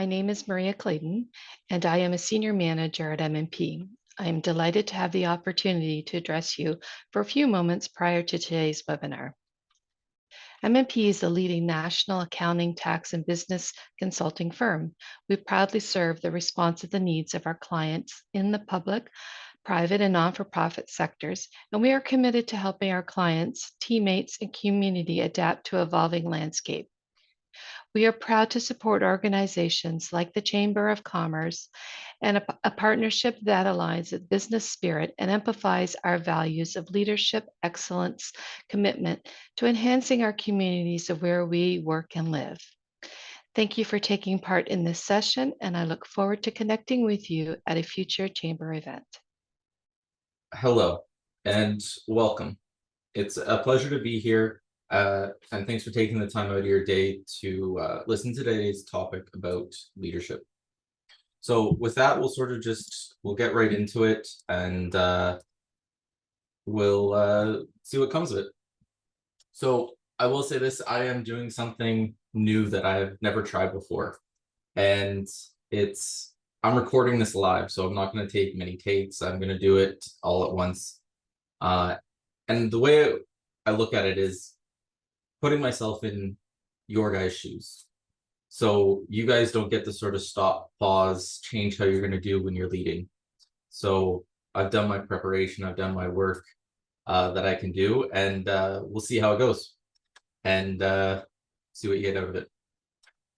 My name is Maria Clayton, and I am a senior manager at M&P. I am delighted to have the opportunity to address you for a few moments prior to today's webinar. M&P is a leading national accounting, tax, and business consulting firm. We proudly serve the responsive needs of our clients in the public, private, and non-for-profit sectors, and we are committed to helping our clients, teammates, and community adapt to evolving landscape. We are proud to support organizations like the Chamber of Commerce and a partnership that aligns with business spirit and amplifies our values of leadership, excellence, commitment to enhancing our communities of where we work and live. Thank you for taking part in this session, and I look forward to connecting with you at a future Chamber event. Hello and welcome. It's a pleasure to be here, and thanks for taking the time out of your day to listen to today's topic about leadership. So with that, we'll get right into it, and we'll see what comes of it. So I will say this: I am doing something new that I've never tried before, and I'm recording this live, so I'm not going to take many takes. I'm going to do it all at once. And the way I look at it is putting myself in your guys' shoes. So you guys don't get to sort of stop, pause, change how you're going to do when you're leading. So I've done my preparation, I've done my work that I can do, and we'll see how it goes and see what you get out of it.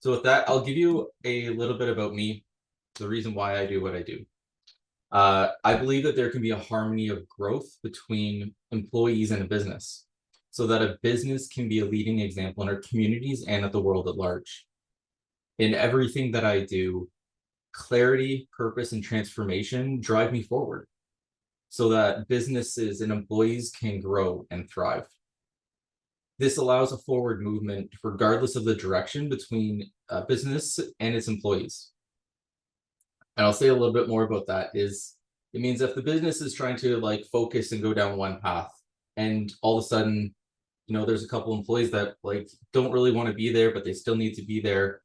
So with that, I'll give you a little bit about me, the reason why I do what I do. I believe that there can be a harmony of growth between employees and a business, so that a business can be a leading example in our communities and at the world at large. In everything that I do, clarity, purpose, and transformation drive me forward, so that businesses and employees can grow and thrive. This allows a forward movement regardless of the direction between a business and its employees. And I'll say a little bit more about that. It means if the business is trying to focus and go down one path, and all of a sudden, there's a couple employees that don't really want to be there, but they still need to be there,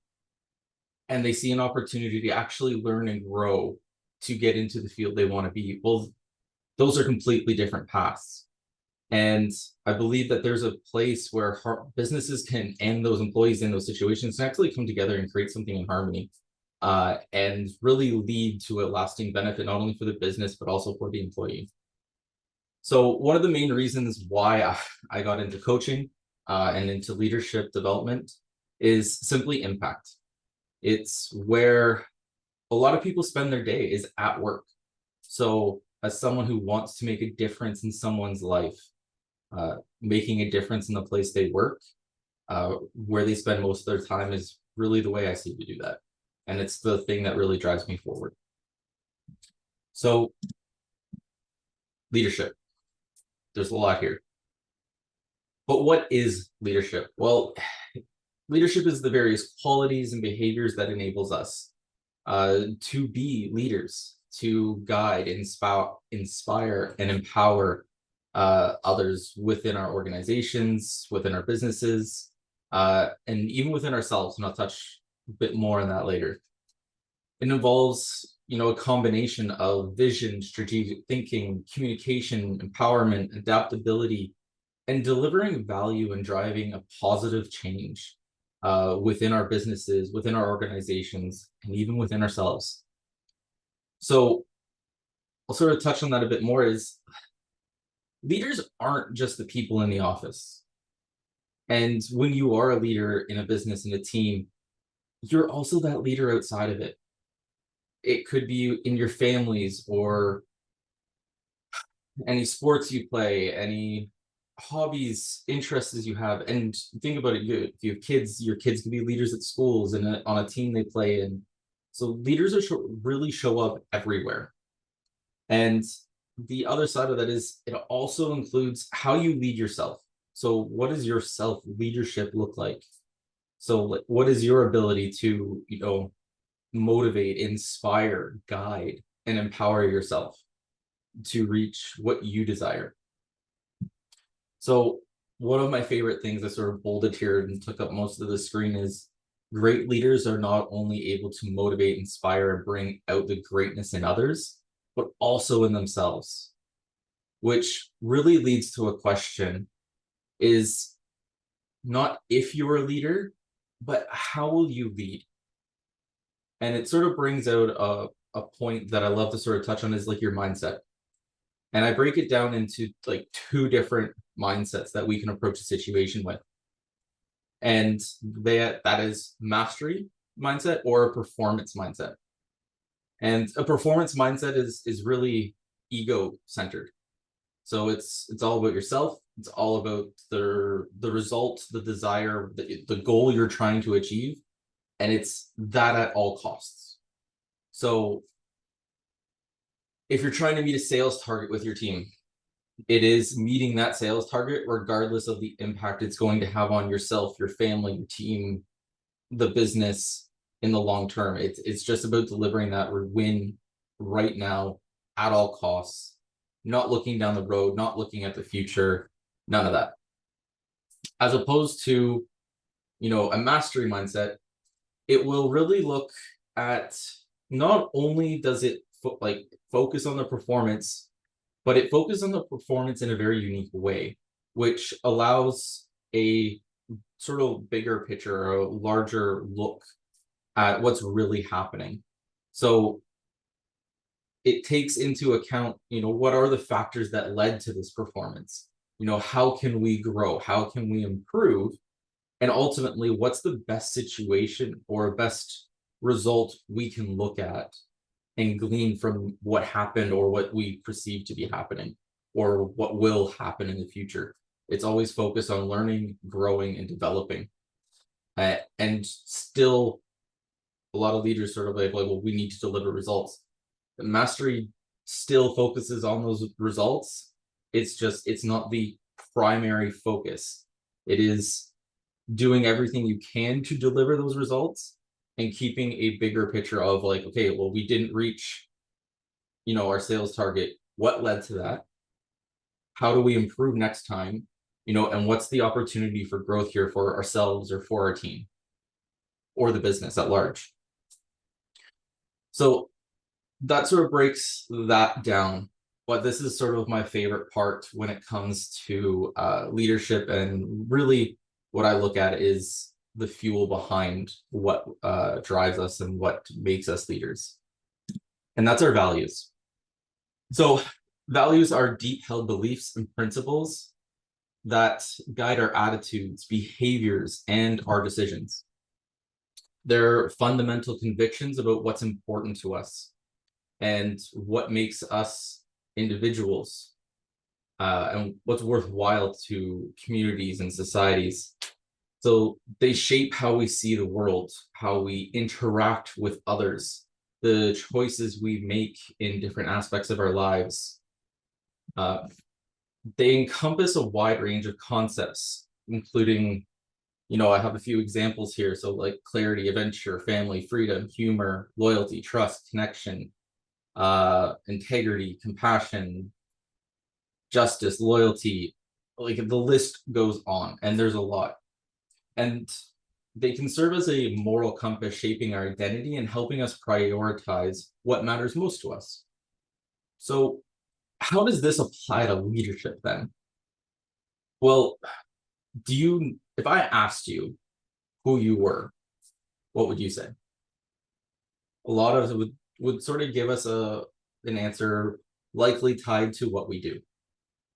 and they see an opportunity to actually learn and grow to get into the field they want to be. Well, those are completely different paths. And I believe that there's a place where businesses can, and those employees in those situations, can actually come together and create something in harmony. And really lead to a lasting benefit, not only for the business, but also for the employee. So one of the main reasons why I got into coaching and into leadership development is simply impact. It's where a lot of people spend their day, is at work. So as someone who wants to make a difference in someone's life, making a difference in the place they work, where they spend most of their time, is really the way I see to do that. And it's the thing that really drives me forward. So, leadership. There's a lot here. But what is leadership? Well, leadership is the various qualities and behaviors that enables us to be leaders, to guide, inspire, and empower others within our organizations, within our businesses, and even within ourselves. And I'll touch a bit more on that later. It involves, a combination of vision, strategic thinking, communication, empowerment, adaptability, and delivering value and driving a positive change within our businesses, within our organizations, and even within ourselves. So I'll sort of touch on that a bit more. Is leaders aren't just the people in the office. And when you are a leader in a business, in a team, you're also that leader outside of it. It could be in your families, or any sports you play, any hobbies, interests you have. And think about it, if you have kids, your kids can be leaders at schools and on a team they play in. So leaders really show up everywhere. And the other side of that is it also includes how you lead yourself. So what does your self-leadership look like? So what is your ability to, motivate, inspire, guide, and empower yourself to reach what you desire? So one of my favorite things I sort of bolded here and took up most of the screen is Great leaders are not only able to motivate, inspire, and bring out the greatness in others, but also in themselves, which really leads to a question is not if you're a leader, but how will you lead? And it sort of brings out a point that I love to sort of touch on is like your mindset. And I break it down into like two different mindsets that we can approach a situation with. And that is mastery mindset or a performance mindset. And a performance mindset is really ego centered. So it's all about yourself. It's all about the result, the desire, the goal you're trying to achieve, and it's that at all costs. So if you're trying to meet a sales target with your team, it is meeting that sales target regardless of the impact it's going to have on yourself, your family, your team, the business in the long term. It's just about delivering that win right now at all costs, not looking down the road, not looking at the future, none of that. As opposed to, a mastery mindset, it will really look at not only does it focus on the performance, but it focuses on the performance in a very unique way, which allows a sort of bigger picture or a larger look at what's really happening. So it takes into account, what are the factors that led to this performance? How can we grow? How can we improve? And ultimately, what's the best situation or best result we can look at and glean from what happened or what we perceive to be happening or what will happen in the future? It's always focused on learning, growing, and developing. And still, a lot of leaders sort of like, well, we need to deliver results. The mastery still focuses on those results. It's not the primary focus. It is doing everything you can to deliver those results and keeping a bigger picture of like, okay, well, we didn't reach, our sales target. What led to that? How do we improve next time? And what's the opportunity for growth here for ourselves or for our team or the business at large? So that sort of breaks that down. But this is sort of my favorite part when it comes to leadership, and really what I look at is the fuel behind what drives us and what makes us leaders. And that's our values. So values are deep held beliefs and principles that guide our attitudes, behaviors, and our decisions. They're fundamental convictions about what's important to us and what makes us individuals, and what's worthwhile to communities and societies. So they shape how we see the world, how we interact with others, the choices we make in different aspects of our lives. They encompass a wide range of concepts, including, I have a few examples here. So like clarity, adventure, family, freedom, humor, loyalty, trust, connection, integrity, compassion, justice, loyalty. Like the list goes on, and there's a lot. And they can serve as a moral compass shaping our identity and helping us prioritize what matters most to us. So, how does this apply to leadership then? Well, if I asked you who you were, what would you say? A lot of it would sort of give us an answer likely tied to what we do.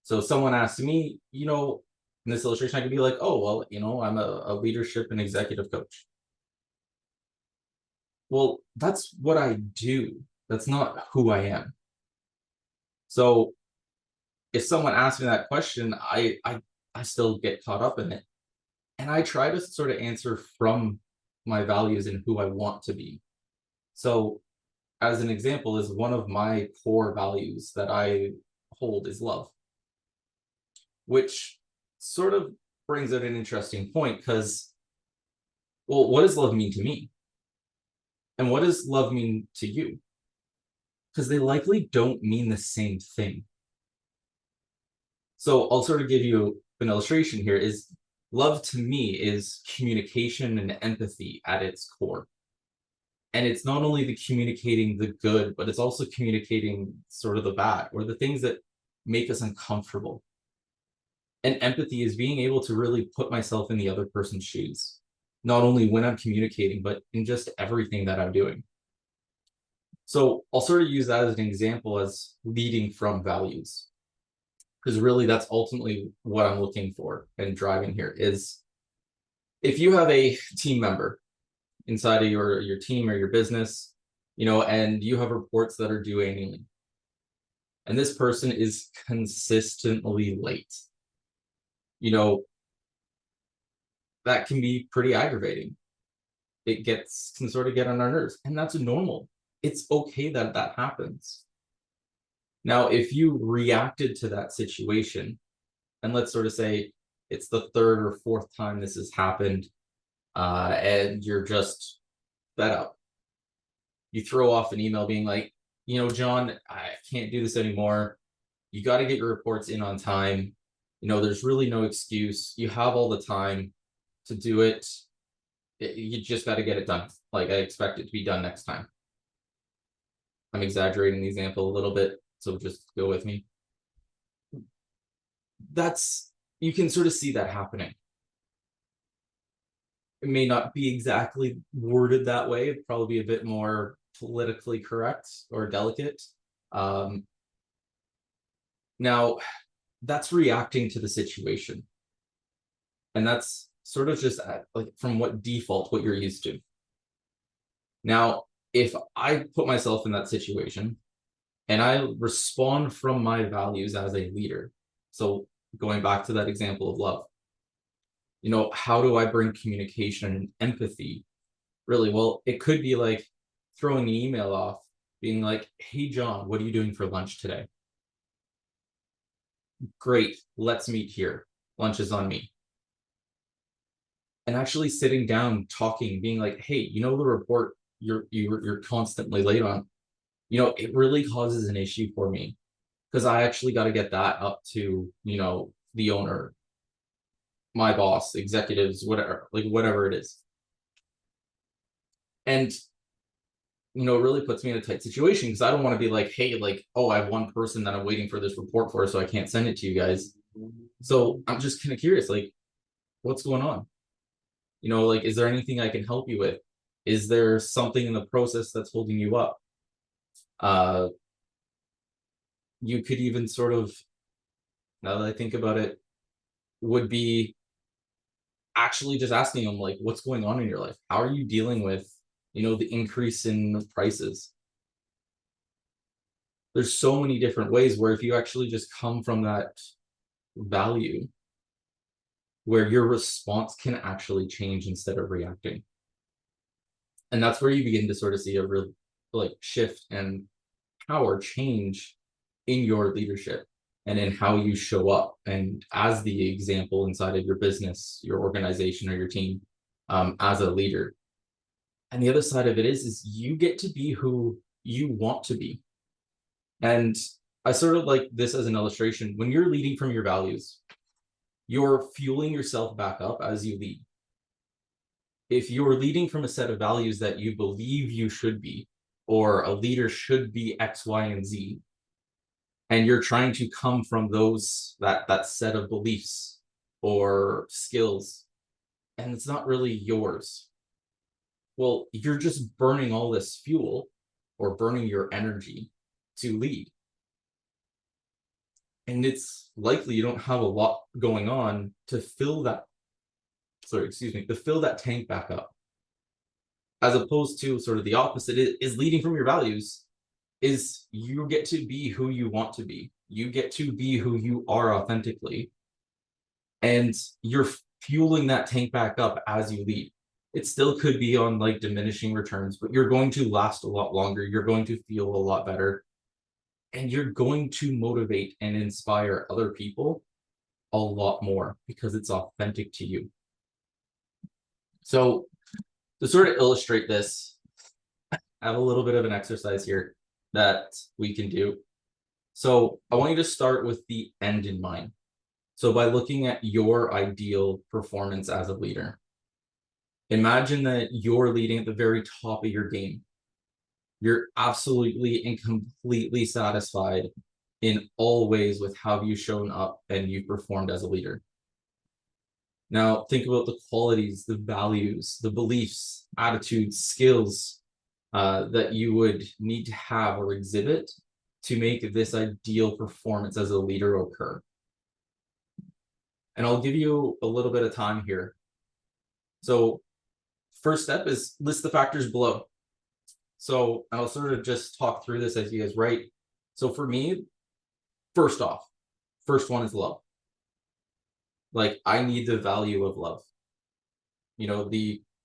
So if someone asks me, in this illustration, I could be like, oh, well, I'm a leadership and executive coach. Well, that's what I do. That's not who I am. So if someone asks me that question, I still get caught up in it. And I try to sort of answer from my values and who I want to be. So as an example, is one of my core values that I hold is love, which sort of brings out an interesting point because, well, what does love mean to me? And what does love mean to you? Because they likely don't mean the same thing. So I'll sort of give you an illustration here is Love to me is communication and empathy at its core. And it's not only the communicating the good, but it's also communicating sort of the bad or the things that make us uncomfortable. And empathy is being able to really put myself in the other person's shoes, not only when I'm communicating, but in just everything that I'm doing. So I'll sort of use that as an example as leading from values, because really that's ultimately what I'm looking for and driving here is if you have a team member inside of your team or your business, and you have reports that are due annually, and this person is consistently late, you know, that can be pretty aggravating. Can sort of get on our nerves, and that's normal. It's okay that that happens. Now, if you reacted to that situation, and let's sort of say it's the third or fourth time this has happened, and you're just fed up, you throw off an email being like, John, I can't do this anymore. You got to get your reports in on time. There's really no excuse. You have all the time to do it. You just got to get it done. Like, I expect it to be done next time. I'm exaggerating the example a little bit, so just go with me. You can sort of see that happening. It may not be exactly worded that way. It'd probably be a bit more politically correct or delicate. Now, that's reacting to the situation. And that's sort of just like from what you're used to. Now, if I put myself in that situation and I respond from my values as a leader, so going back to that example of love, how do I bring communication and empathy? Really, well, it could be like throwing an email off, being like, hey, John, what are you doing for lunch today? Great, let's meet here. Lunch is on me. And actually sitting down, talking, being like, hey, the report you're constantly late on, it really causes an issue for me because I actually got to get that up to, the owner, my boss, executives, whatever it is. And, it really puts me in a tight situation because I don't want to be like, hey, like, oh, I have one person that I'm waiting for this report for, so I can't send it to you guys. So I'm just kind of curious, like, what's going on? Like, is there anything I can help you with? Is there something in the process that's holding you up? You could even sort of, now that I think about it, would be actually just asking them, like, what's going on in your life? How are you dealing with, the increase in prices? There's so many different ways where if you actually just come from that value, where your response can actually change instead of reacting. And that's where you begin to sort of see a real like shift and power change in your leadership and in how you show up and as the example inside of your business, your organization, or your team, as a leader. And the other side of it is you get to be who you want to be. And I sort of like this as an illustration. When you're leading from your values, you're fueling yourself back up as you lead. If you're leading from a set of values that you believe you should be, or a leader should be X, Y, and Z, and you're trying to come from that set of beliefs or skills, and it's not really yours, well, you're just burning all this fuel or burning your energy to lead. And it's likely you don't have a lot going on to fill that tank back up. As opposed to sort of the opposite is leading from your values, is you get to be who you want to be. You get to be who you are authentically. And you're fueling that tank back up as you lead. It still could be on like diminishing returns, but you're going to last a lot longer. You're going to feel a lot better. And you're going to motivate and inspire other people a lot more because it's authentic to you. So to sort of illustrate this, I have a little bit of an exercise here that we can do. So I want you to start with the end in mind. So by looking at your ideal performance as a leader, imagine that you're leading at the very top of your game. You're absolutely and completely satisfied in all ways with how you've shown up and you've performed as a leader. Now, think about the qualities, the values, the beliefs, attitudes, skills that you would need to have or exhibit to make this ideal performance as a leader occur. And I'll give you a little bit of time here. So, first step is list the factors below. So, I'll sort of just talk through this as you guys write. So, for me, first off, first one is love. Like, I need the value of love. You know,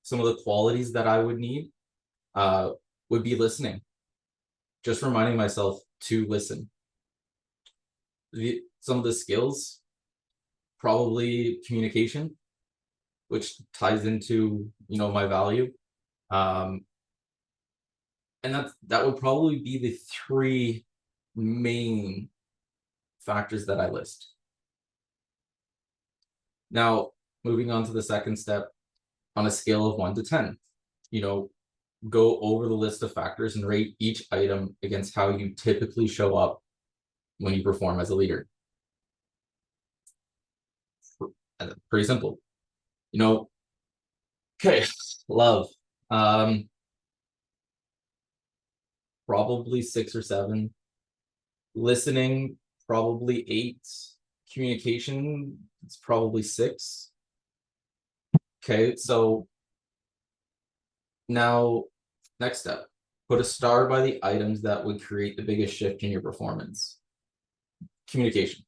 some of the qualities that I would need would be listening. Just reminding myself to listen. Some of the skills, probably communication, which ties into, you know, my value. And that would probably be the three main factors that I list. Now, moving on to the second step, on a scale of 1 to 10, you know, go over the list of factors and rate each item against how you typically show up when you perform as a leader. Pretty simple. You know, okay, love. Probably 6 or 7. Listening, probably 8. Communication, it's probably 6. Okay, so now next step, put a star by the items that would create the biggest shift in your performance. Communication,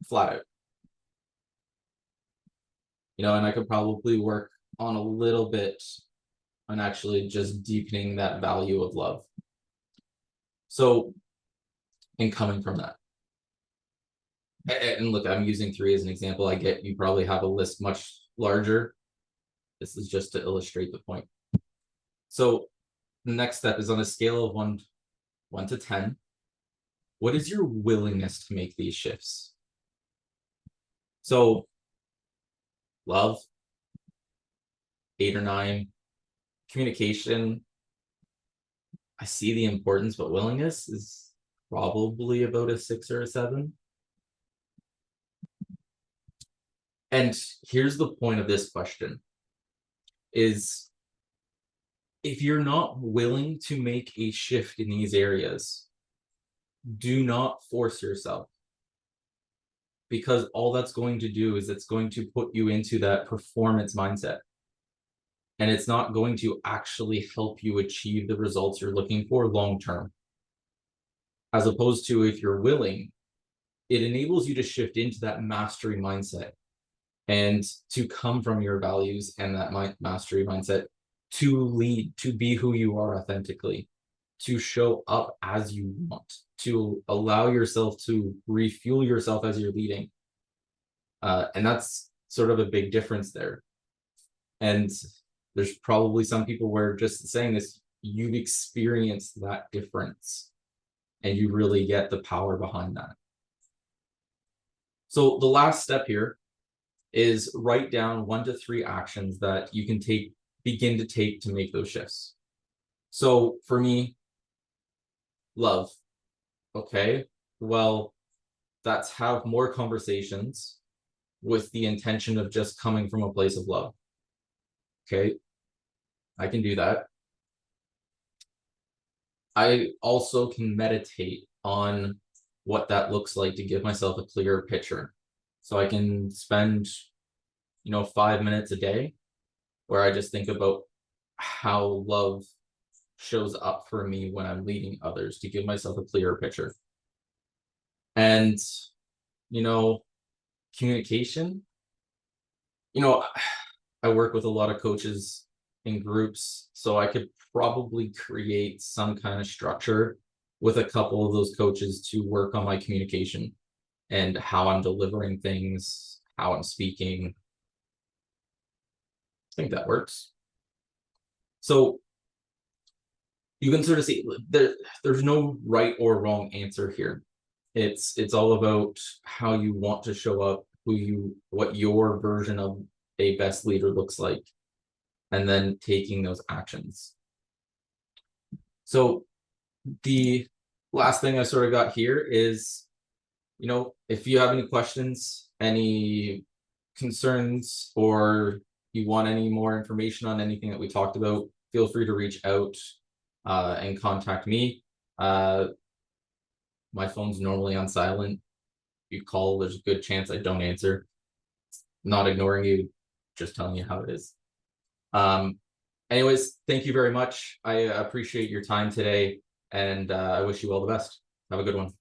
flat out. You know, and I could probably work on a little bit on actually just deepening that value of love. So, and coming from that. And look, I'm using 3 as an example. I get you probably have a list much larger. This is just to illustrate the point. So the next step is on a scale of 1 to 10. What is your willingness to make these shifts? So love, 8 or 9. Communication, I see the importance, but willingness is probably about a 6 or a 7. And here's the point of this question is if you're not willing to make a shift in these areas, do not force yourself. Because all that's going to do is it's going to put you into that performance mindset. And it's not going to actually help you achieve the results you're looking for long term. As opposed to if you're willing, it enables you to shift into that mastery mindset and to come from your values and that mastery mindset to lead, to be who you are authentically, to show up as you want, to allow yourself to refuel yourself as you're leading. And that's sort of a big difference there. And there's probably some people where just saying this, you've experienced that difference and you really get the power behind that. So the last step here is write down 1 to 3 actions that you can begin to take to make those shifts. So for me, love. Okay, well, that's have more conversations with the intention of just coming from a place of love. Okay, I can do that. I also can meditate on what that looks like to give myself a clearer picture. So I can spend, 5 minutes a day where I just think about how love shows up for me when I'm leading others to give myself a clearer picture. And, communication, I work with a lot of coaches in groups, so I could probably create some kind of structure with a couple of those coaches to work on my communication and how I'm delivering things, how I'm speaking. I think that works. So you can sort of see there's no right or wrong answer here. It's all about how you want to show up what your version of a best leader looks like, and then taking those actions. So the last thing I sort of got here is, if you have any questions, any concerns, or you want any more information on anything that we talked about, feel free to reach out and contact me. My phone's normally on silent. You call, there's a good chance I don't answer. Not ignoring you, just telling you how it is. Anyways, thank you very much. I appreciate your time today, and I wish you all the best. Have a good one.